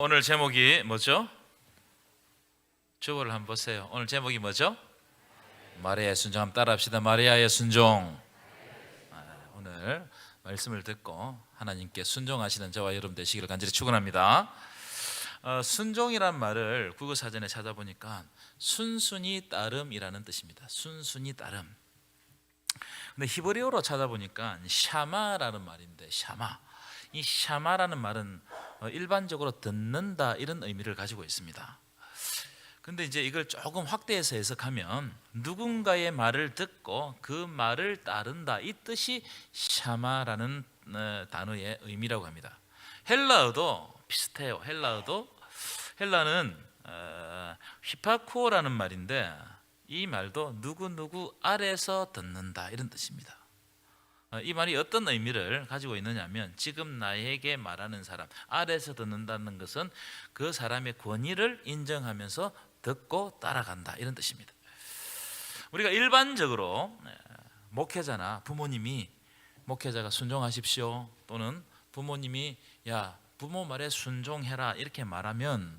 오늘 제목이 뭐죠? 주어를 한번 보세요. 오늘 제목이 뭐죠? 마리아의 순종. 한번 따라합시다. 마리아의 순종. 오늘 말씀을 듣고 하나님께 순종하시는 저와 여러분 되시기를 간절히 축원합니다. 순종이란 말을 국어사전에 찾아보니까 순순히 따름이라는 뜻입니다. 순순히 따름. 근데 히브리어로 찾아보니까 샤마라는 말인데 이 샤마라는 말은 일반적으로 듣는다 이런 의미를 가지고 있습니다. 근데 이제 이걸 조금 확대해서 해석하면 누군가의 말을 듣고 그 말을 따른다 이 뜻이 샤마라는 단어의 의미라고 합니다. 헬라어도 비슷해요. 헬라는 히파쿠오라는 말인데 이 말도 누구 아래서 듣는다 이런 뜻입니다. 이 말이 어떤 의미를 가지고 있느냐면 지금 나에게 말하는 사람 아래에서 듣는다는 것은 그 사람의 권위를 인정하면서 듣고 따라간다 이런 뜻입니다. 우리가 일반적으로 목회자나 목회자가 순종하십시오 또는 부모님이 야 부모 말에 순종해라 이렇게 말하면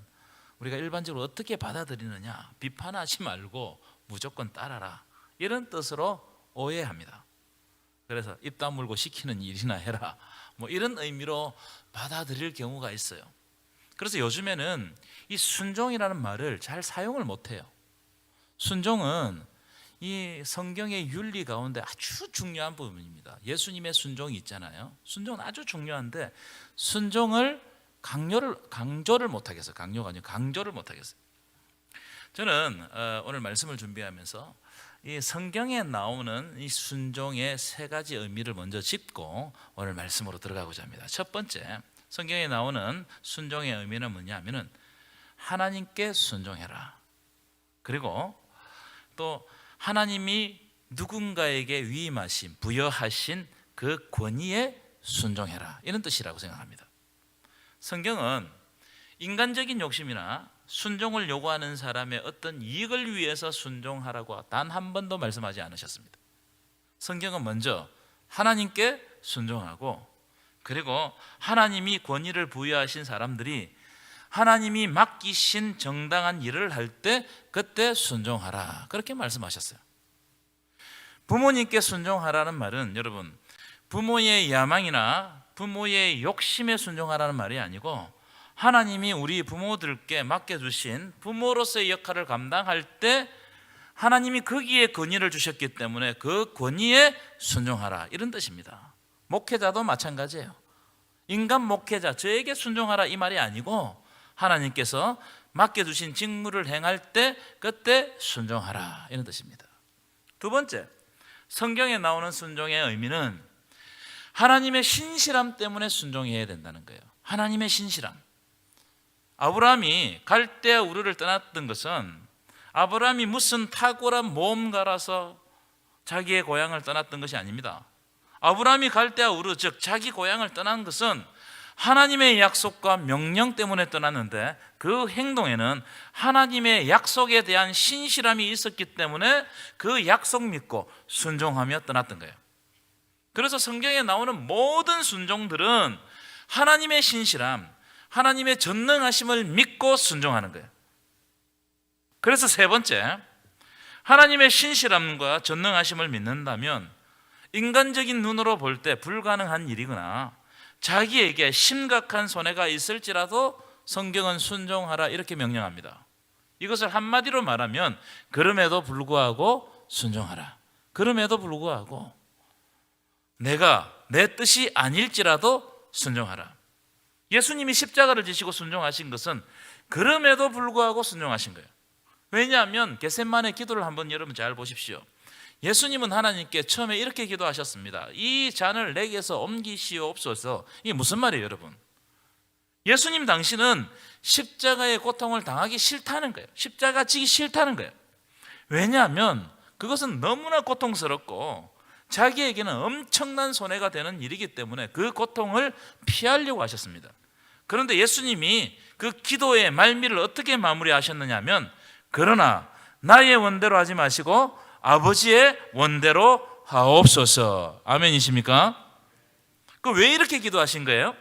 우리가 일반적으로 어떻게 받아들이느냐, 비판하지 말고 무조건 따라라 이런 뜻으로 오해합니다. 그래서 입 다물고 시키는 일이나 해라 뭐 이런 의미로 받아들일 경우가 있어요. 그래서 요즘에는 이 순종이라는 말을 잘 사용을 못해요. 순종은 이 성경의 윤리 가운데 아주 중요한 부분입니다. 예수님의 순종이 있잖아요. 순종은 아주 중요한데 순종을 강조를 못하겠어요. 강조가 아니고 강조를 못하겠어요. 저는 오늘 말씀을 준비하면서 이 성경에 나오는 이 순종의 세 가지 의미를 먼저 짚고 오늘 말씀으로 들어가고자 합니다. 첫 번째, 성경에 나오는 순종의 의미는 뭐냐면은 하나님께 순종해라. 그리고 또 하나님이 누군가에게 위임하신, 부여하신 그 권위에 순종해라. 이런 뜻이라고 생각합니다. 성경은 인간적인 욕심이나 순종을 요구하는 사람의 어떤 이익을 위해서 순종하라고 단 한 번도 말씀하지 않으셨습니다. 성경은 먼저 하나님께 순종하고 그리고 하나님이 권위를 부여하신 사람들이 하나님이 맡기신 정당한 일을 할 때 그때 순종하라 그렇게 말씀하셨어요. 부모님께 순종하라는 말은 여러분 부모의 야망이나 부모의 욕심에 순종하라는 말이 아니고 하나님이 우리 부모들께 맡겨주신 부모로서의 역할을 감당할 때 하나님이 거기에 권위를 주셨기 때문에 그 권위에 순종하라 이런 뜻입니다. 목회자도 마찬가지예요. 인간 목회자 저에게 순종하라 이 말이 아니고 하나님께서 맡겨주신 직무를 행할 때 그때 순종하라 이런 뜻입니다. 두 번째, 성경에 나오는 순종의 의미는 하나님의 신실함 때문에 순종해야 된다는 거예요. 하나님의 신실함. 아브라함이 갈대아 우르를 떠났던 것은 아브라함이 무슨 탁월한 모험가라서 자기의 고향을 떠났던 것이 아닙니다. 아브라함이 갈대아 우르 즉 자기 고향을 떠난 것은 하나님의 약속과 명령 때문에 떠났는데 그 행동에는 하나님의 약속에 대한 신실함이 있었기 때문에 그 약속 믿고 순종하며 떠났던 거예요. 그래서 성경에 나오는 모든 순종들은 하나님의 신실함, 하나님의 전능하심을 믿고 순종하는 거예요. 그래서 세 번째, 하나님의 신실함과 전능하심을 믿는다면 인간적인 눈으로 볼 때 불가능한 일이거나 자기에게 심각한 손해가 있을지라도 성경은 순종하라 이렇게 명령합니다. 이것을 한마디로 말하면 그럼에도 불구하고 순종하라. 그럼에도 불구하고 내가 내 뜻이 아닐지라도 순종하라. 예수님이 십자가를 지시고 순종하신 것은 그럼에도 불구하고 순종하신 거예요. 왜냐하면 겟세마네 기도를 한번 여러분 잘 보십시오. 예수님은 하나님께 처음에 이렇게 기도하셨습니다. 이 잔을 내게서 옮기시옵소서. 이게 무슨 말이에요 여러분? 예수님 당신은 십자가의 고통을 당하기 싫다는 거예요. 십자가 지기 싫다는 거예요. 왜냐하면 그것은 너무나 고통스럽고 자기에게는 엄청난 손해가 되는 일이기 때문에 그 고통을 피하려고 하셨습니다. 그런데 예수님이 그 기도의 말미를 어떻게 마무리하셨느냐 하면 그러나 나의 원대로 하지 마시고 아버지의 원대로 하옵소서. 아멘이십니까? 그 왜 이렇게 기도하신 거예요?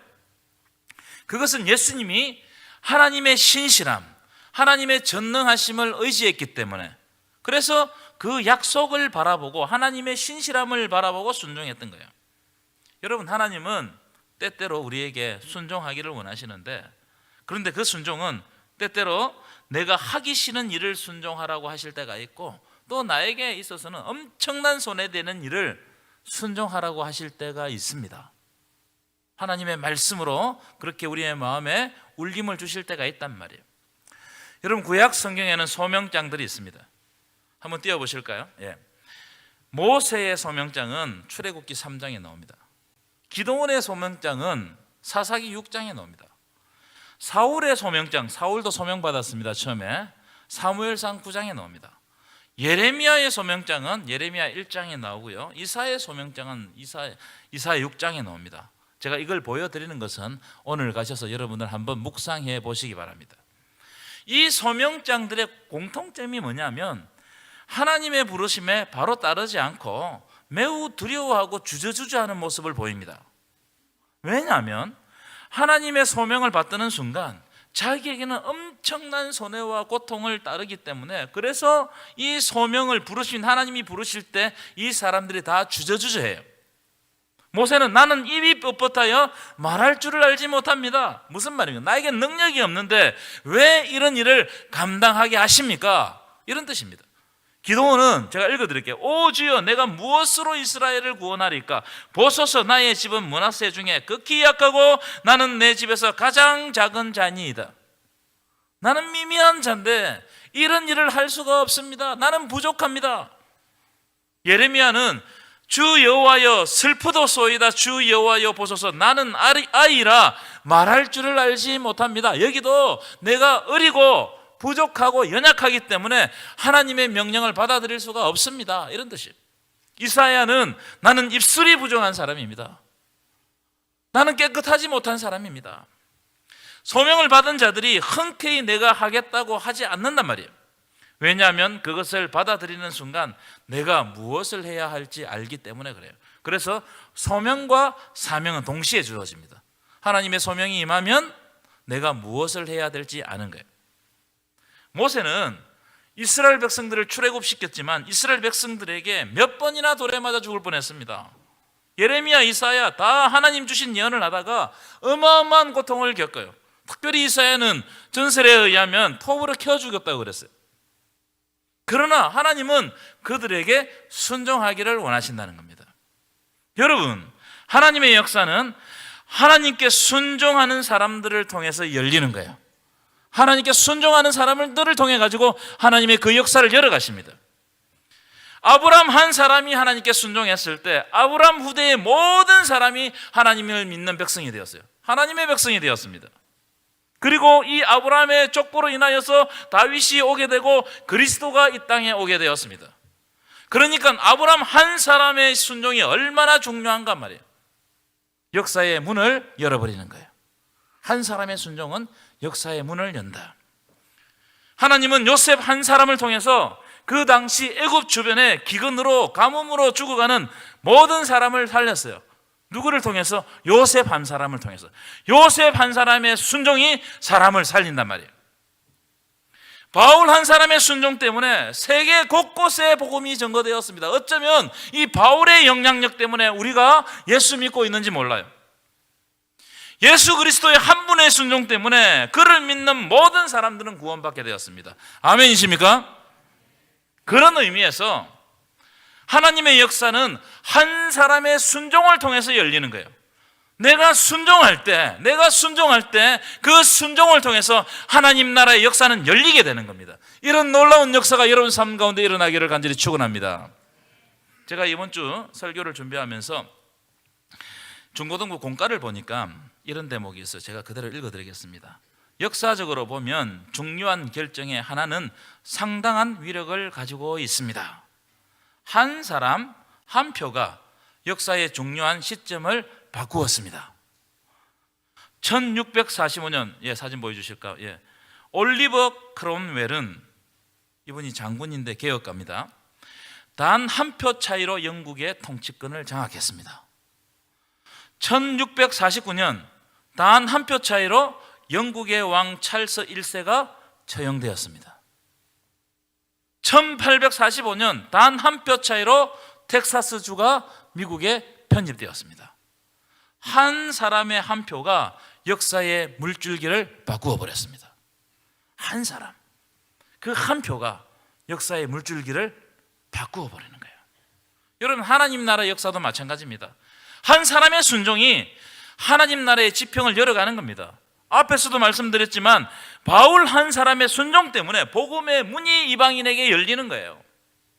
그것은 예수님이 하나님의 신실함, 하나님의 전능하심을 의지했기 때문에, 그래서 그 약속을 바라보고 하나님의 신실함을 바라보고 순종했던 거예요. 여러분, 하나님은 때때로 우리에게 순종하기를 원하시는데, 그런데 그 순종은 때때로 내가 하기 싫은 일을 순종하라고 하실 때가 있고, 또 나에게 있어서는 엄청난 손해되는 일을 순종하라고 하실 때가 있습니다. 하나님의 말씀으로 그렇게 우리의 마음에 울림을 주실 때가 있단 말이에요. 여러분, 구약 성경에는 소명장들이 있습니다. 한번 띄워보실까요? 예. 모세의 소명장은 출애굽기 3장에 나옵니다. 기도원의 소명장은 사사기 6장에 나옵니다. 사울의 소명장, 사울도 소명받았습니다. 처음에 사무엘상 9장에 나옵니다. 예레미야의 소명장은 예레미야 1장에 나오고요. 이사의 소명장은 이사 6장에 나옵니다. 제가 이걸 보여드리는 것은 오늘 가셔서 여러분들 한번 묵상해 보시기 바랍니다. 이 소명장들의 공통점이 뭐냐면 하나님의 부르심에 바로 따르지 않고 매우 두려워하고 주저주저하는 모습을 보입니다. 왜냐하면 하나님의 소명을 받드는 순간 자기에게는 엄청난 손해와 고통을 따르기 때문에, 그래서 이 소명을 부르신 하나님이 부르실 때 이 사람들이 다 주저주저해요. 모세는 나는 입이 뻣뻣하여 말할 줄을 알지 못합니다. 무슨 말입니까? 나에게 능력이 없는데 왜 이런 일을 감당하게 하십니까? 이런 뜻입니다. 기도원은 제가 읽어드릴게요. 오 주여, 내가 무엇으로 이스라엘을 구원하리까? 보소서, 나의 집은 므낫세 중에 극히 약하고 나는 내 집에서 가장 작은 자니이다. 나는 미미한 자인데 이런 일을 할 수가 없습니다. 나는 부족합니다. 예레미야는 주 여호와여 슬프도소이다. 주 여호와여 보소서, 나는 아이라 말할 줄을 알지 못합니다. 여기도 내가 어리고 부족하고 연약하기 때문에 하나님의 명령을 받아들일 수가 없습니다. 이런 뜻이에요. 이사야는 나는 입술이 부정한 사람입니다. 나는 깨끗하지 못한 사람입니다. 소명을 받은 자들이 흔쾌히 내가 하겠다고 하지 않는단 말이에요. 왜냐하면 그것을 받아들이는 순간 내가 무엇을 해야 할지 알기 때문에 그래요. 그래서 소명과 사명은 동시에 주어집니다. 하나님의 소명이 임하면 내가 무엇을 해야 될지 아는 거예요. 모세는 이스라엘 백성들을 출애굽시켰지만 이스라엘 백성들에게 몇 번이나 돌에 맞아 죽을 뻔했습니다. 예레미야, 이사야 다 하나님 주신 예언을 하다가 어마어마한 고통을 겪어요. 특별히 이사야는 전설에 의하면 톱으로 켜 죽였다고 그랬어요. 그러나 하나님은 그들에게 순종하기를 원하신다는 겁니다. 여러분, 하나님의 역사는 하나님께 순종하는 사람들을 통해서 열리는 거예요. 하나님께 순종하는 사람들을 통해 가지고 하나님의 그 역사를 열어가십니다. 아브람 한 사람이 하나님께 순종했을 때 아브람 후대의 모든 사람이 하나님을 믿는 백성이 되었어요. 하나님의 백성이 되었습니다. 그리고 이 아브라함의 족보로 인하여서 다윗이 오게 되고 그리스도가 이 땅에 오게 되었습니다. 그러니까 아브라함 한 사람의 순종이 얼마나 중요한가 말이에요. 역사의 문을 열어버리는 거예요. 한 사람의 순종은 역사의 문을 연다. 하나님은 요셉 한 사람을 통해서 그 당시 애굽 주변에 기근으로 가뭄으로 죽어가는 모든 사람을 살렸어요. 누구를 통해서? 요셉 한 사람을 통해서. 요셉 한 사람의 순종이 사람을 살린단 말이에요. 바울 한 사람의 순종 때문에 세계 곳곳에 복음이 전거되었습니다. 어쩌면 이 바울의 영향력 때문에 우리가 예수 믿고 있는지 몰라요. 예수 그리스도의 한 분의 순종 때문에 그를 믿는 모든 사람들은 구원받게 되었습니다. 아멘이십니까? 그런 의미에서 하나님의 역사는 한 사람의 순종을 통해서 열리는 거예요. 내가 순종할 때 그 순종을 통해서 하나님 나라의 역사는 열리게 되는 겁니다. 이런 놀라운 역사가 여러분 삶 가운데 일어나기를 간절히 축원합니다. 제가 이번 주 설교를 준비하면서 중고등부 공과를 보니까 이런 대목이 있어요. 제가 그대로 읽어드리겠습니다. 역사적으로 보면 중요한 결정의 하나는 상당한 위력을 가지고 있습니다. 한 사람 한 표가 역사의 중요한 시점을 바꾸었습니다. 1645년, 사진 보여주실까요? 올리버 크롬웰은 이분이 장군인데 개혁가입니다. 단 한 표 차이로 영국의 통치권을 장악했습니다. 1649년 단 한 표 차이로 영국의 왕 찰스 1세가 처형되었습니다. 1845년 단 한 표 차이로 텍사스주가 미국에 편입되었습니다. 한 사람의 한 표가 역사의 물줄기를 바꾸어 버렸습니다. 한 사람, 그 한 표가 역사의 물줄기를 바꾸어 버리는 거예요. 여러분, 하나님 나라 역사도 마찬가지입니다. 한 사람의 순종이 하나님 나라의 지평을 열어가는 겁니다. 앞에서도 말씀드렸지만 바울 한 사람의 순종 때문에 복음의 문이 이방인에게 열리는 거예요.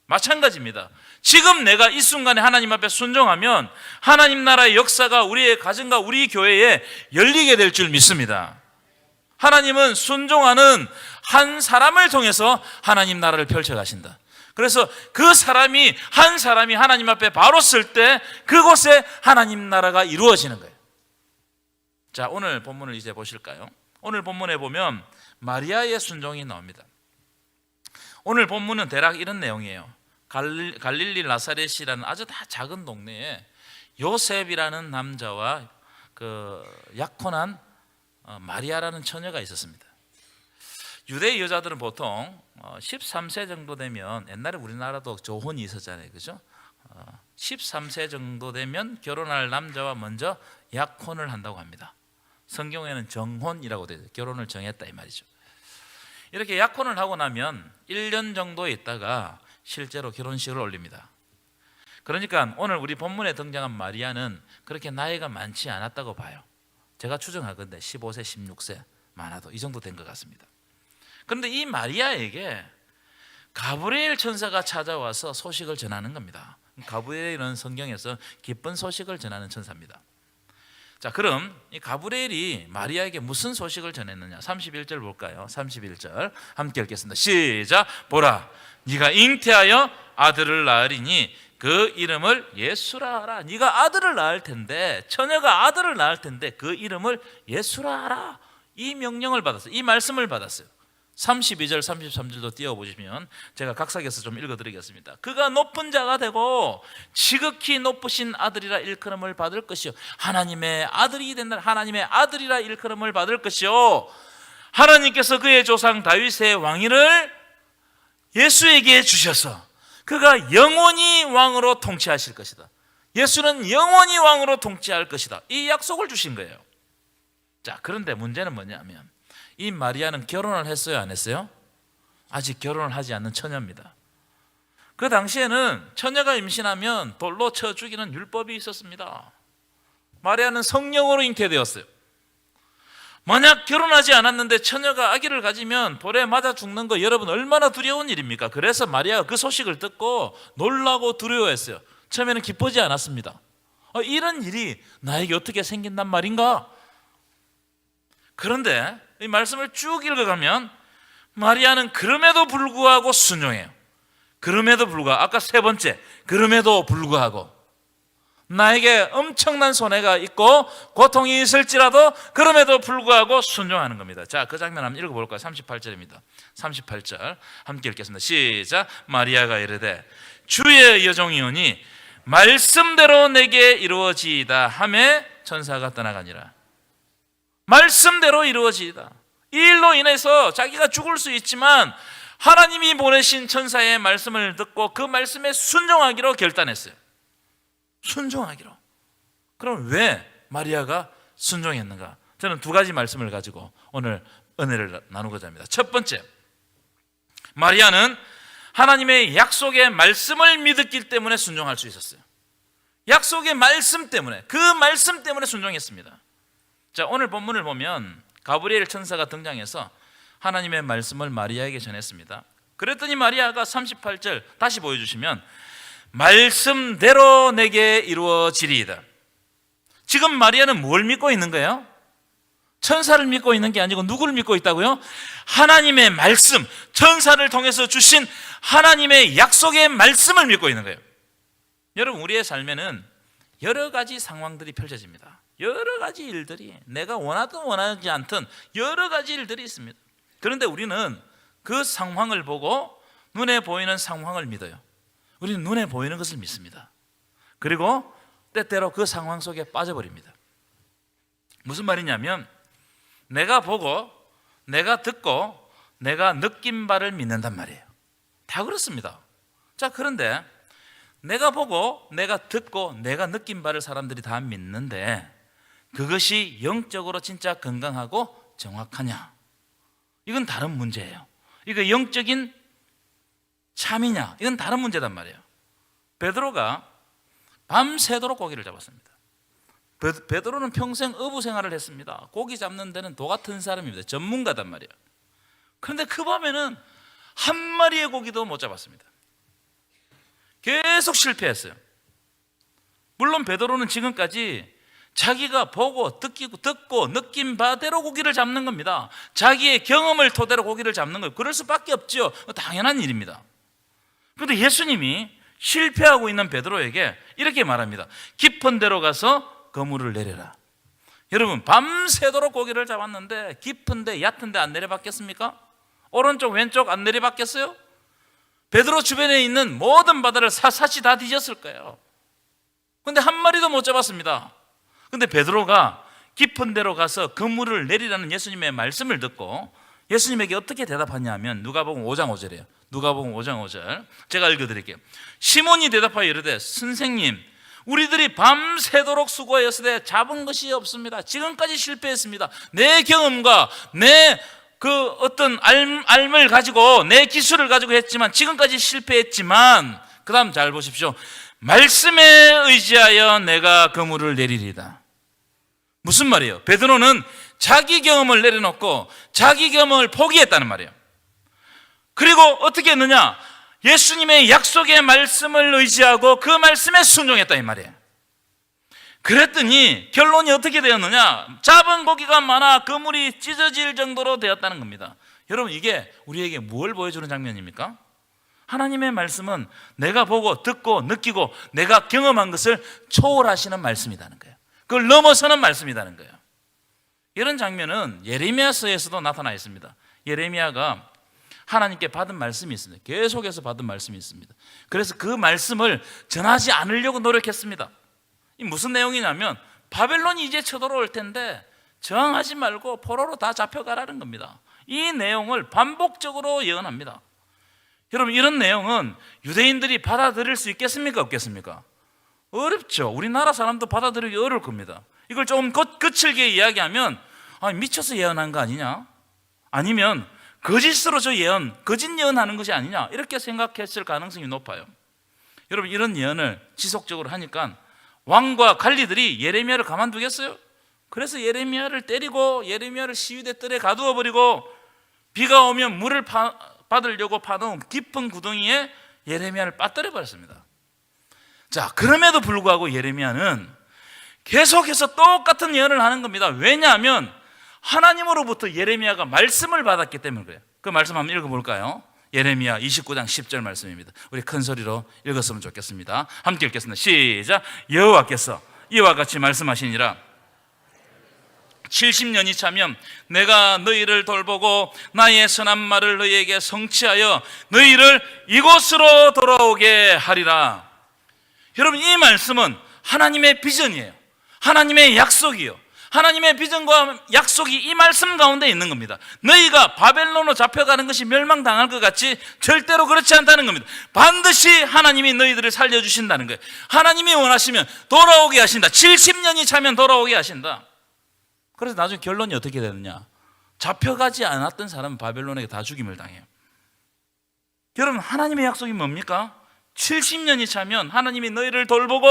마찬가지입니다. 지금 내가 이 순간에 하나님 앞에 순종하면 하나님 나라의 역사가 우리의 가정과 우리 교회에 열리게 될 줄 믿습니다. 하나님은 순종하는 한 사람을 통해서 하나님 나라를 펼쳐가신다. 그래서 그 사람이 한 사람이 하나님 앞에 바로 설 때 그곳에 하나님 나라가 이루어지는 거예요. 자, 오늘 본문을 이제 보실까요? 오늘 본문에 보면 마리아의 순종이 나옵니다. 오늘 본문은 대략 이런 내용이에요. 갈릴리 나사렛이라는 아주 다 작은 동네에 요셉이라는 남자와 그 약혼한 마리아라는 처녀가 있었습니다. 유대 여자들은 보통 13세 정도 되면, 옛날에 우리나라도 조혼이 있었잖아요, 그죠? 13세 정도 되면 결혼할 남자와 먼저 약혼을 한다고 합니다. 성경에는 정혼이라고 되어 있어요. 결혼을 정했다 이 말이죠. 이렇게 약혼을 하고 나면 1년 정도 있다가 실제로 결혼식을 올립니다. 그러니까 오늘 우리 본문에 등장한 마리아는 그렇게 나이가 많지 않았다고 봐요. 제가 추정하건대 15세, 16세 많아도 이 정도 된 것 같습니다. 그런데 이 마리아에게 가브리엘 천사가 찾아와서 소식을 전하는 겁니다. 가브리엘은 성경에서 기쁜 소식을 전하는 천사입니다. 자, 그럼 이 가브리엘이 마리아에게 무슨 소식을 전했느냐? 31절 볼까요? 31절 함께 읽겠습니다. 시작. 보라, 네가 잉태하여 아들을 낳으리니 그 이름을 예수라 하라. 네가 아들을 낳을 텐데, 처녀가 아들을 낳을 텐데 그 이름을 예수라 하라. 이 명령을 받았어요. 이 말씀을 받았어요. 32절 33절도 띄워보시면 제가 각색해서 좀 읽어드리겠습니다. 그가 높은 자가 되고 지극히 높으신 아들이라 일컬음을 받을 것이요, 하나님의 아들이 된다. 하나님의 아들이라 일컬음을 받을 것이요, 하나님께서 그의 조상 다윗의 왕위를 예수에게 주셔서 그가 영원히 왕으로 통치하실 것이다. 예수는 영원히 왕으로 통치할 것이다. 이 약속을 주신 거예요. 자, 그런데 문제는 뭐냐면 이 마리아는 결혼을 했어요, 안 했어요? 아직 결혼을 하지 않는 처녀입니다. 그 당시에는 처녀가 임신하면 돌로 쳐 죽이는 율법이 있었습니다. 마리아는 성령으로 잉태되었어요. 만약 결혼하지 않았는데 처녀가 아기를 가지면 돌에 맞아 죽는 거 여러분 얼마나 두려운 일입니까? 그래서 마리아가 그 소식을 듣고 놀라고 두려워했어요. 처음에는 기쁘지 않았습니다. 이런 일이 나에게 어떻게 생긴단 말인가? 그런데 이 말씀을 쭉 읽어가면 마리아는 그럼에도 불구하고 순종해요. 그럼에도 불구하고, 아까 세 번째, 그럼에도 불구하고 나에게 엄청난 손해가 있고 고통이 있을지라도 그럼에도 불구하고 순종하는 겁니다. 자, 그 장면 한번 읽어볼까요? 38절입니다. 38절 함께 읽겠습니다. 시작. 마리아가 이르되 주의 여종이오니 말씀대로 내게 이루어지이다 하매 천사가 떠나가니라. 말씀대로 이루어지이다. 이 일로 인해서 자기가 죽을 수 있지만 하나님이 보내신 천사의 말씀을 듣고 그 말씀에 순종하기로 결단했어요. 순종하기로. 그럼 왜 마리아가 순종했는가? 저는 두 가지 말씀을 가지고 오늘 은혜를 나누고자 합니다. 첫 번째, 마리아는 하나님의 약속의 말씀을 믿었기 때문에 순종할 수 있었어요. 약속의 말씀 때문에, 그 말씀 때문에 순종했습니다. 자, 오늘 본문을 보면 가브리엘 천사가 등장해서 하나님의 말씀을 마리아에게 전했습니다. 그랬더니 마리아가 38절 다시 보여주시면 말씀대로 내게 이루어지리이다. 지금 마리아는 뭘 믿고 있는 거예요? 천사를 믿고 있는 게 아니고 누구를 믿고 있다고요? 하나님의 말씀, 천사를 통해서 주신 하나님의 약속의 말씀을 믿고 있는 거예요. 여러분, 우리의 삶에는 여러 가지 상황들이 펼쳐집니다. 여러 가지 일들이, 내가 원하든 원하지 않든 여러 가지 일들이 있습니다. 그런데 우리는 그 상황을 보고 눈에 보이는 상황을 믿어요. 우리는 눈에 보이는 것을 믿습니다. 그리고 때때로 그 상황 속에 빠져버립니다. 무슨 말이냐면 내가 보고 내가 듣고 내가 느낀 바를 믿는단 말이에요. 다 그렇습니다. 자, 그런데 내가 보고 내가 듣고 내가 느낀 바를 사람들이 다 믿는데 그것이 영적으로 진짜 건강하고 정확하냐? 이건 다른 문제예요. 이거 영적인 참이냐? 이건 다른 문제단 말이에요. 베드로가 밤새도록 고기를 잡았습니다. 베드로는 평생 어부 생활을 했습니다. 고기 잡는 데는 도 같은 사람입니다. 전문가단 말이에요. 그런데 그 밤에는 한 마리의 고기도 못 잡았습니다. 계속 실패했어요. 물론 베드로는 지금까지 자기가 보고 듣고 느낀 바대로 고기를 잡는 겁니다. 자기의 경험을 토대로 고기를 잡는 거예요. 그럴 수밖에 없죠. 당연한 일입니다. 그런데 예수님이 실패하고 있는 베드로에게 이렇게 말합니다. 깊은 데로 가서 그물을 내려라. 여러분, 밤새도록 고기를 잡았는데 깊은데 얕은데 안 내려봤겠습니까? 오른쪽 왼쪽 안 내려봤겠어요? 베드로 주변에 있는 모든 바다를 샅샅이 다 뒤졌을 거예요. 그런데 한 마리도 못 잡았습니다. 그런데 베드로가 깊은 데로 가서 그물을 내리라는 예수님의 말씀을 듣고 예수님에게 어떻게 대답하냐 하면 누가복음 5장 5절이에요. 누가복음 5장 5절 제가 읽어드릴게요. 시몬이 대답하여 이르되 선생님, 우리들이 밤새도록 수고하였으되 잡은 것이 없습니다. 지금까지 실패했습니다. 내 경험과 내 그 어떤 알을 가지고 내 기술을 가지고 했지만 지금까지 실패했지만 그 다음 잘 보십시오. 말씀에 의지하여 내가 그물을 내리리다. 무슨 말이에요? 베드로는 자기 경험을 내려놓고 자기 경험을 포기했다는 말이에요. 그리고 어떻게 했느냐? 예수님의 약속의 말씀을 의지하고 그 말씀에 순종했다 이 말이에요. 그랬더니 결론이 어떻게 되었느냐? 잡은 고기가 많아 그물이 찢어질 정도로 되었다는 겁니다. 여러분, 이게 우리에게 뭘 보여주는 장면입니까? 하나님의 말씀은 내가 보고 듣고 느끼고 내가 경험한 것을 초월하시는 말씀이라는 거예요. 그걸 넘어서는 말씀이라는 거예요. 이런 장면은 예레미야서에서도 나타나 있습니다. 예레미야가 하나님께 받은 말씀이 있습니다. 계속해서 받은 말씀이 있습니다. 그래서 그 말씀을 전하지 않으려고 노력했습니다. 이 무슨 내용이냐면 바벨론이 이제 쳐들어올 텐데 저항하지 말고 포로로 다 잡혀가라는 겁니다. 이 내용을 반복적으로 예언합니다. 여러분, 이런 내용은 유대인들이 받아들일 수 있겠습니까? 없겠습니까? 어렵죠. 우리나라 사람도 받아들이기 어려울 겁니다. 이걸 조금 거칠게 이야기하면 미쳐서 예언한 거 아니냐? 아니면 거짓으로 거짓 예언하는 것이 아니냐? 이렇게 생각했을 가능성이 높아요. 여러분, 이런 예언을 지속적으로 하니까 왕과 관리들이 예레미야를 가만두겠어요? 그래서 예레미야를 때리고 예레미야를 시위대 뜰에 가두어 버리고 비가 오면 물을 받으려고 파놓은 깊은 구덩이에 예레미야를 빠뜨려 버렸습니다. 자, 그럼에도 불구하고 예레미야는 계속해서 똑같은 예언을 하는 겁니다. 왜냐하면 하나님으로부터 예레미야가 말씀을 받았기 때문에 그래요. 그 말씀 한번 읽어볼까요? 예레미야 29장 10절 말씀입니다. 우리 큰 소리로 읽었으면 좋겠습니다. 함께 읽겠습니다. 시작. 여호와께서 이와 같이 말씀하시니라. 70년이 차면 내가 너희를 돌보고 나의 선한 말을 너희에게 성취하여 너희를 이곳으로 돌아오게 하리라. 여러분, 이 말씀은 하나님의 비전이에요. 하나님의 약속이요. 하나님의 비전과 약속이 이 말씀 가운데 있는 겁니다. 너희가 바벨론으로 잡혀가는 것이 멸망당할 것 같이 절대로 그렇지 않다는 겁니다. 반드시 하나님이 너희들을 살려주신다는 거예요. 하나님이 원하시면 돌아오게 하신다. 70년이 차면 돌아오게 하신다. 그래서 나중에 결론이 어떻게 되느냐? 잡혀가지 않았던 사람은 바벨론에게 다 죽임을 당해요. 여러분, 하나님의 약속이 뭡니까? 70년이 차면 하나님이 너희를 돌보고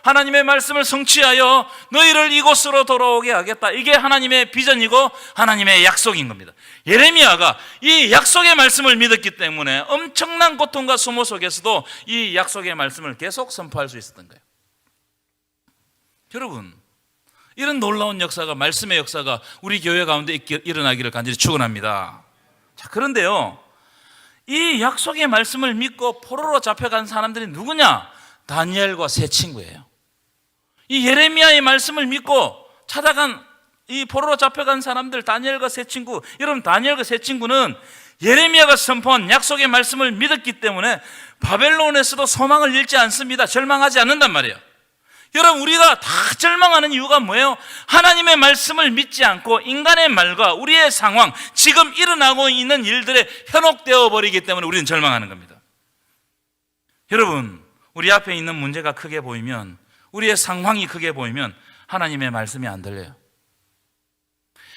하나님의 말씀을 성취하여 너희를 이곳으로 돌아오게 하겠다. 이게 하나님의 비전이고 하나님의 약속인 겁니다. 예레미야가 이 약속의 말씀을 믿었기 때문에 엄청난 고통과 수모 속에서도 이 약속의 말씀을 계속 선포할 수 있었던 거예요. 여러분, 이런 놀라운 역사가, 말씀의 역사가 우리 교회 가운데 일어나기를 간절히 축원합니다. 자, 그런데요, 이 약속의 말씀을 믿고 포로로 잡혀간 사람들이 누구냐? 다니엘과 세 친구예요. 이 예레미야의 말씀을 믿고 찾아간 이 포로로 잡혀간 사람들, 다니엘과 세 친구. 여러분, 다니엘과 세 친구는 예레미야가 선포한 약속의 말씀을 믿었기 때문에 바벨론에서도 소망을 잃지 않습니다. 절망하지 않는단 말이에요. 여러분, 우리가 다 절망하는 이유가 뭐예요? 하나님의 말씀을 믿지 않고 인간의 말과 우리의 상황, 지금 일어나고 있는 일들에 현혹되어 버리기 때문에 우리는 절망하는 겁니다. 여러분, 우리 앞에 있는 문제가 크게 보이면, 우리의 상황이 크게 보이면 하나님의 말씀이 안 들려요.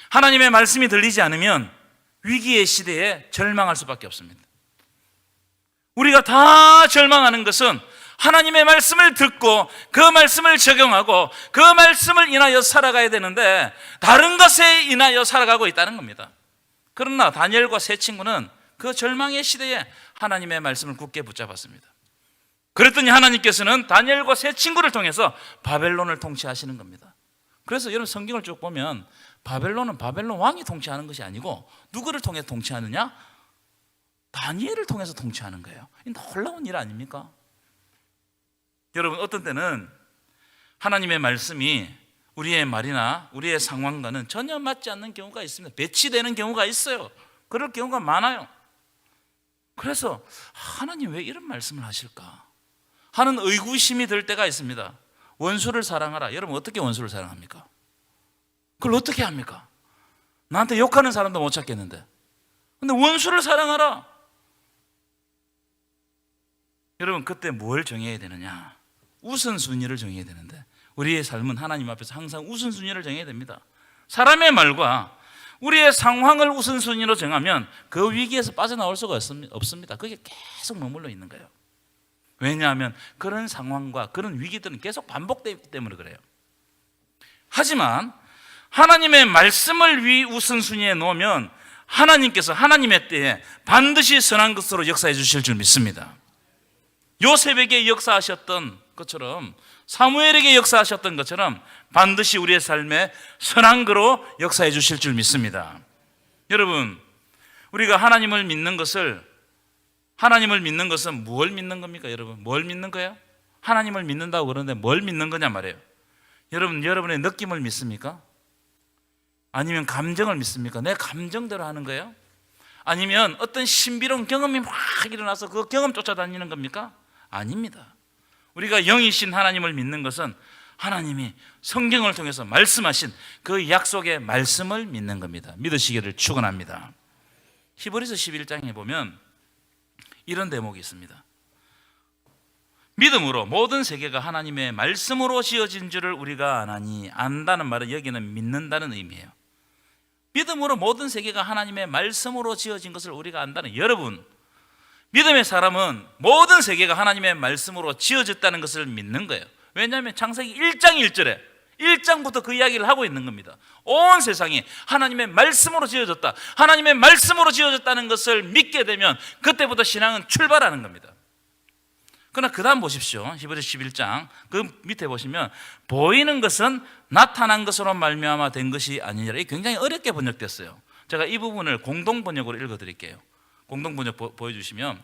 하나님의 말씀이 들리지 않으면 위기의 시대에 절망할 수밖에 없습니다. 우리가 다 절망하는 것은 하나님의 말씀을 듣고 그 말씀을 적용하고 그 말씀을 인하여 살아가야 되는데 다른 것에 인하여 살아가고 있다는 겁니다. 그러나 다니엘과 세 친구는 그 절망의 시대에 하나님의 말씀을 굳게 붙잡았습니다. 그랬더니 하나님께서는 다니엘과 세 친구를 통해서 바벨론을 통치하시는 겁니다. 그래서 여러분, 성경을 쭉 보면 바벨론은 바벨론 왕이 통치하는 것이 아니고 누구를 통해 통치하느냐? 다니엘을 통해서 통치하는 거예요. 이 놀라운 일 아닙니까? 여러분, 어떤 때는 하나님의 말씀이 우리의 말이나 우리의 상황과는 전혀 맞지 않는 경우가 있습니다. 배치되는 경우가 있어요. 그럴 경우가 많아요. 그래서 하나님 왜 이런 말씀을 하실까 하는 의구심이 들 때가 있습니다. 원수를 사랑하라. 여러분, 어떻게 원수를 사랑합니까? 그걸 어떻게 합니까? 나한테 욕하는 사람도 못 찾겠는데. 근데 원수를 사랑하라. 여러분, 그때 뭘 정해야 되느냐? 우선순위를 정해야 되는데 우리의 삶은 하나님 앞에서 항상 우선순위를 정해야 됩니다. 사람의 말과 우리의 상황을 우선순위로 정하면 그 위기에서 빠져나올 수가 없습니다. 그게 계속 머물러 있는 거예요. 왜냐하면 그런 상황과 그런 위기들은 계속 반복되기 때문에 그래요. 하지만 하나님의 말씀을 위 우선순위에 놓으면 하나님께서 하나님의 때에 반드시 선한 것으로 역사해 주실 줄 믿습니다. 요셉에게 역사하셨던 것처럼, 사무엘에게 역사하셨던 것처럼 반드시 우리의 삶에 선한 거로 역사해 주실 줄 믿습니다. 여러분, 우리가 하나님을 믿는 것은 뭘 믿는 겁니까? 여러분, 뭘 믿는 거예요? 하나님을 믿는다고 그러는데 뭘 믿는 거냐 말이에요. 여러분, 여러분의 느낌을 믿습니까? 아니면 감정을 믿습니까? 내 감정대로 하는 거예요? 아니면 어떤 신비로운 경험이 막 일어나서 그 경험 쫓아다니는 겁니까? 아닙니다. 우리가 영이신 하나님을 믿는 것은 하나님이 성경을 통해서 말씀하신 그 약속의 말씀을 믿는 겁니다. 믿으시기를 축원합니다. 히브리서 11장에 보면 이런 대목이 있습니다. 믿음으로 모든 세계가 하나님의 말씀으로 지어진 줄을 우리가 아나니, 안다는 말은 여기는 믿는다는 의미예요. 믿음으로 모든 세계가 하나님의 말씀으로 지어진 것을 우리가 안다는, 여러분, 믿음의 사람은 모든 세계가 하나님의 말씀으로 지어졌다는 것을 믿는 거예요. 왜냐하면 창세기 1장 1절에 1장부터 그 이야기를 하고 있는 겁니다. 온 세상이 하나님의 말씀으로 지어졌다, 하나님의 말씀으로 지어졌다는 것을 믿게 되면 그때부터 신앙은 출발하는 겁니다. 그러나 그 다음 보십시오. 히브리서 11장 그 밑에 보시면 보이는 것은 나타난 것으로 말미암아 된 것이 아니니라. 이게 굉장히 어렵게 번역됐어요. 제가 이 부분을 공동번역으로 읽어드릴게요. 공동번역 보여주시면,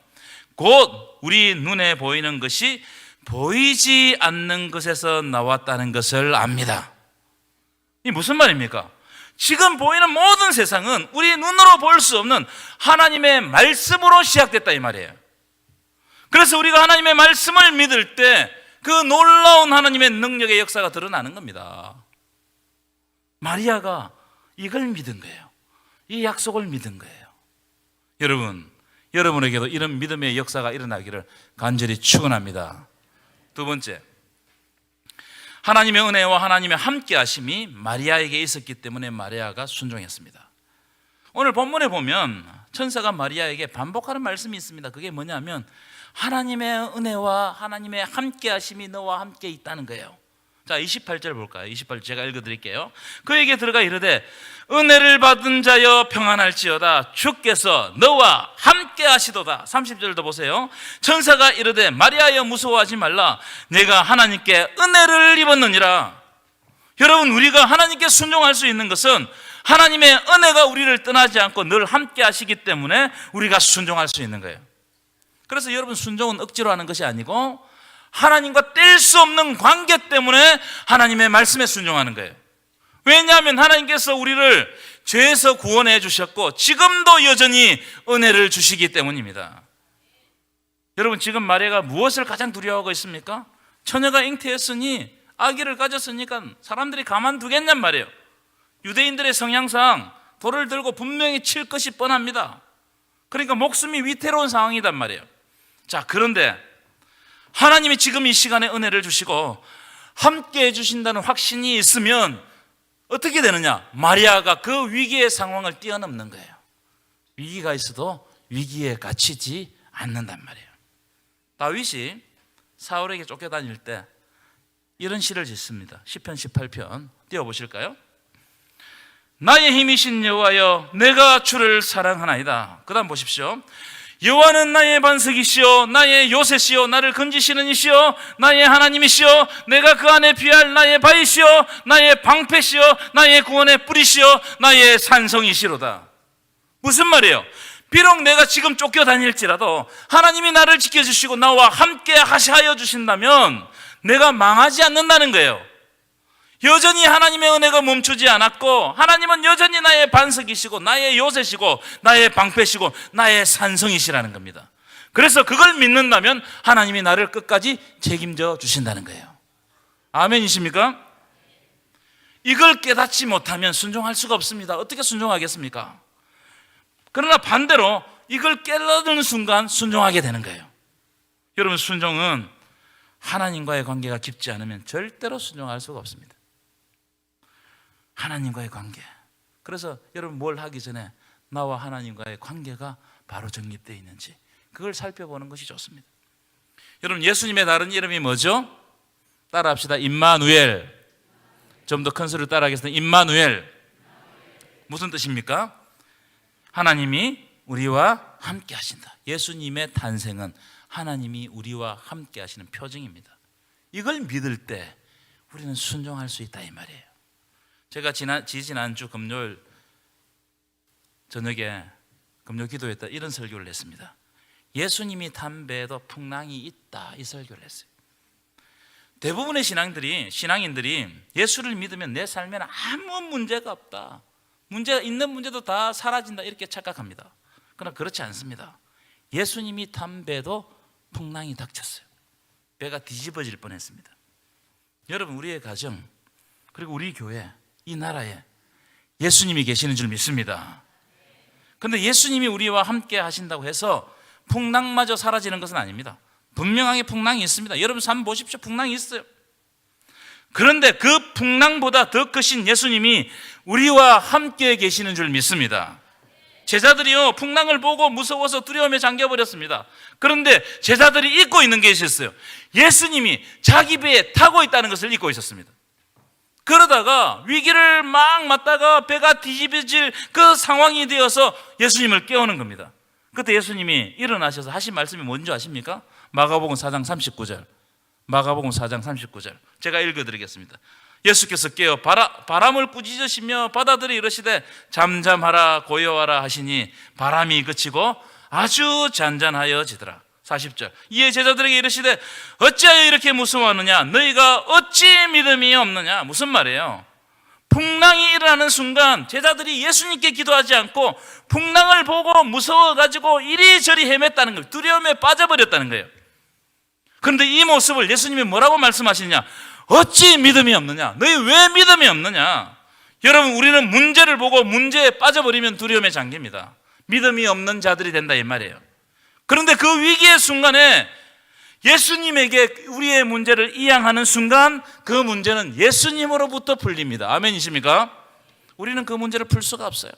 곧 우리 눈에 보이는 것이 보이지 않는 것에서 나왔다는 것을 압니다. 이 무슨 말입니까? 지금 보이는 모든 세상은 우리 눈으로 볼 수 없는 하나님의 말씀으로 시작됐다 이 말이에요. 그래서 우리가 하나님의 말씀을 믿을 때 그 놀라운 하나님의 능력의 역사가 드러나는 겁니다. 마리아가 이걸 믿은 거예요. 이 약속을 믿은 거예요. 여러분, 여러분에게도 이런 믿음의 역사가 일어나기를 간절히 축원합니다. 두 번째, 하나님의 은혜와 하나님의 함께 하심이 마리아에게 있었기 때문에 마리아가 순종했습니다. 오늘 본문에 보면 천사가 마리아에게 반복하는 말씀이 있습니다. 그게 뭐냐면 하나님의 은혜와 하나님의 함께 하심이 너와 함께 있다는 거예요. 자, 28절 볼까요? 28절 제가 읽어드릴게요. 그에게 들어가 이르되 은혜를 받은 자여 평안할지어다, 주께서 너와 함께 하시도다. 30절도 보세요. 천사가 이르되 마리아여 무서워하지 말라, 내가 하나님께 은혜를 입었느니라. 여러분, 우리가 하나님께 순종할 수 있는 것은 하나님의 은혜가 우리를 떠나지 않고 늘 함께 하시기 때문에 우리가 순종할 수 있는 거예요. 그래서 여러분, 순종은 억지로 하는 것이 아니고 하나님과 뗄 수 없는 관계 때문에 하나님의 말씀에 순종하는 거예요. 왜냐하면 하나님께서 우리를 죄에서 구원해 주셨고 지금도 여전히 은혜를 주시기 때문입니다. 여러분, 지금 마리아가 무엇을 가장 두려워하고 있습니까? 처녀가 잉태했으니 아기를 가졌으니까 사람들이 가만두겠냔 말이에요. 유대인들의 성향상 돌을 들고 분명히 칠 것이 뻔합니다. 그러니까 목숨이 위태로운 상황이단 말이에요. 자, 그런데 하나님이 지금 이 시간에 은혜를 주시고 함께 해주신다는 확신이 있으면 어떻게 되느냐? 마리아가 그 위기의 상황을 뛰어넘는 거예요. 위기가 있어도 위기에 갇히지 않는단 말이에요. 다윗이 사울에게 쫓겨다닐 때 이런 시를 짓습니다. 시편 18편 띄워보실까요? 나의 힘이신 여호와여, 내가 주를 사랑하나이다. 그 다음 보십시오. 여호와는 나의 반석이시오, 나의 요새시오, 나를 건지시는 이시오, 나의 하나님이시오, 내가 그 안에 피할 나의 바위시오, 나의 방패시오, 나의 구원의 뿌리시오, 나의 산성이시로다. 무슨 말이에요? 비록 내가 지금 쫓겨다닐지라도 하나님이 나를 지켜주시고 나와 함께 하여 주신다면 내가 망하지 않는다는 거예요. 여전히 하나님의 은혜가 멈추지 않았고 하나님은 여전히 나의 반석이시고 나의 요새시고 나의 방패시고 나의 산성이시라는 겁니다. 그래서 그걸 믿는다면 하나님이 나를 끝까지 책임져 주신다는 거예요. 아멘이십니까? 이걸 깨닫지 못하면 순종할 수가 없습니다. 어떻게 순종하겠습니까? 그러나 반대로 이걸 깨닫는 순간 순종하게 되는 거예요. 여러분, 순종은 하나님과의 관계가 깊지 않으면 절대로 순종할 수가 없습니다. 하나님과의 관계. 그래서 여러분, 뭘 하기 전에 나와 하나님과의 관계가 바로 정립되어 있는지 그걸 살펴보는 것이 좋습니다. 여러분, 예수님의 다른 이름이 뭐죠? 따라합시다. 임마누엘. 좀 더 큰 소리로 따라하겠습니다. 임마누엘. 무슨 뜻입니까? 하나님이 우리와 함께 하신다. 예수님의 탄생은 하나님이 우리와 함께 하시는 표징입니다. 이걸 믿을 때 우리는 순종할 수 있다 이 말이에요. 제가 지난주 금요일 저녁에 금요 기도회 때 이런 설교를 했습니다. 예수님이 담배에도 풍랑이 있다, 이 설교를 했어요. 대부분의 신앙인들이 예수를 믿으면 내 삶에는 아무 문제가 없다, 문제가 있는 문제도 다 사라진다, 이렇게 착각합니다. 그러나 그렇지 않습니다. 예수님이 담배에도 풍랑이 닥쳤어요. 배가 뒤집어질 뻔했습니다. 여러분, 우리의 가정 그리고 우리 교회, 이 나라에 예수님이 계시는 줄 믿습니다. 그런데 예수님이 우리와 함께 하신다고 해서 풍랑마저 사라지는 것은 아닙니다. 분명하게 풍랑이 있습니다. 여러분 삶 보십시오. 풍랑이 있어요. 그런데 그 풍랑보다 더 크신 예수님이 우리와 함께 계시는 줄 믿습니다. 제자들이요, 풍랑을 보고 무서워서 두려움에 잠겨버렸습니다. 그런데 제자들이 잊고 있는 게 있었어요. 예수님이 자기 배에 타고 있다는 것을 잊고 있었습니다. 그러다가 위기를 막 맞다가 배가 뒤집어질 그 상황이 되어서 예수님을 깨우는 겁니다. 그때 예수님이 일어나셔서 하신 말씀이 뭔지 아십니까? 마가복음 4장 39절. 마가복음 4장 39절. 제가 읽어드리겠습니다. 예수께서 깨어 바람을 꾸짖으시며 바다들이 이르시되 잠잠하라 고요하라 하시니 바람이 그치고 아주 잔잔하여지더라. 40절. 이에 제자들에게 이르시되 어찌하여 이렇게 무서워하느냐? 너희가 어찌 믿음이 없느냐? 무슨 말이에요? 풍랑이 일어나는 순간 제자들이 예수님께 기도하지 않고 풍랑을 보고 무서워가지고 이리저리 헤맸다는 거예요. 두려움에 빠져버렸다는 거예요. 그런데 이 모습을 예수님이 뭐라고 말씀하시느냐? 어찌 믿음이 없느냐? 너희 왜 믿음이 없느냐? 여러분, 우리는 문제를 보고 문제에 빠져버리면 두려움에 잠깁니다. 믿음이 없는 자들이 된다 이 말이에요. 그런데 그 위기의 순간에 예수님에게 우리의 문제를 이양하는 순간 그 문제는 예수님으로부터 풀립니다. 아멘이십니까? 우리는 그 문제를 풀 수가 없어요.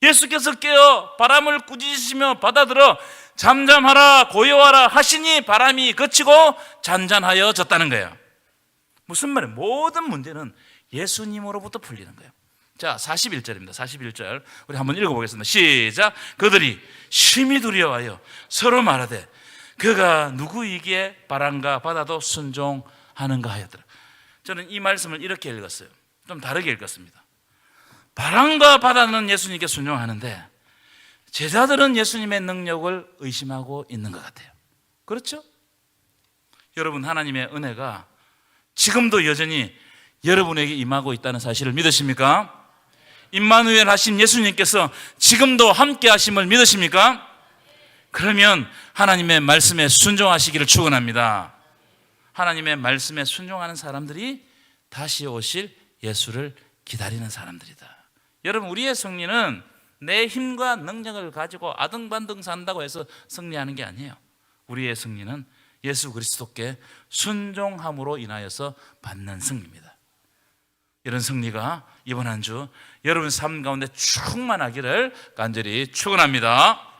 예수께서 깨어 바람을 꾸짖으시며 바다들어 잠잠하라 고요하라 하시니 바람이 그치고 잔잔하여졌다는 거예요. 무슨 말이에요? 모든 문제는 예수님으로부터 풀리는 거예요. 자, 41절입니다. 41절 우리 한번 읽어보겠습니다. 시작. 그들이 심히 두려워하여 서로 말하되 그가 누구이기에 바람과 바다도 순종하는가 하였더라. 저는 이 말씀을 이렇게 읽었어요. 좀 다르게 읽었습니다. 바람과 바다는 예수님께 순종하는데 제자들은 예수님의 능력을 의심하고 있는 것 같아요. 그렇죠? 여러분, 하나님의 은혜가 지금도 여전히 여러분에게 임하고 있다는 사실을 믿으십니까? 임마누엘 하신 예수님께서 지금도 함께 하심을 믿으십니까? 그러면 하나님의 말씀에 순종하시기를 축원합니다. 하나님의 말씀에 순종하는 사람들이 다시 오실 예수를 기다리는 사람들이다. 여러분, 우리의 승리는 내 힘과 능력을 가지고 아등바등 산다고 해서 승리하는 게 아니에요. 우리의 승리는 예수 그리스도께 순종함으로 인하여서 받는 승리입니다. 이런 승리가 이번 한 주 여러분 삶 가운데 충만하기를 간절히 축원합니다.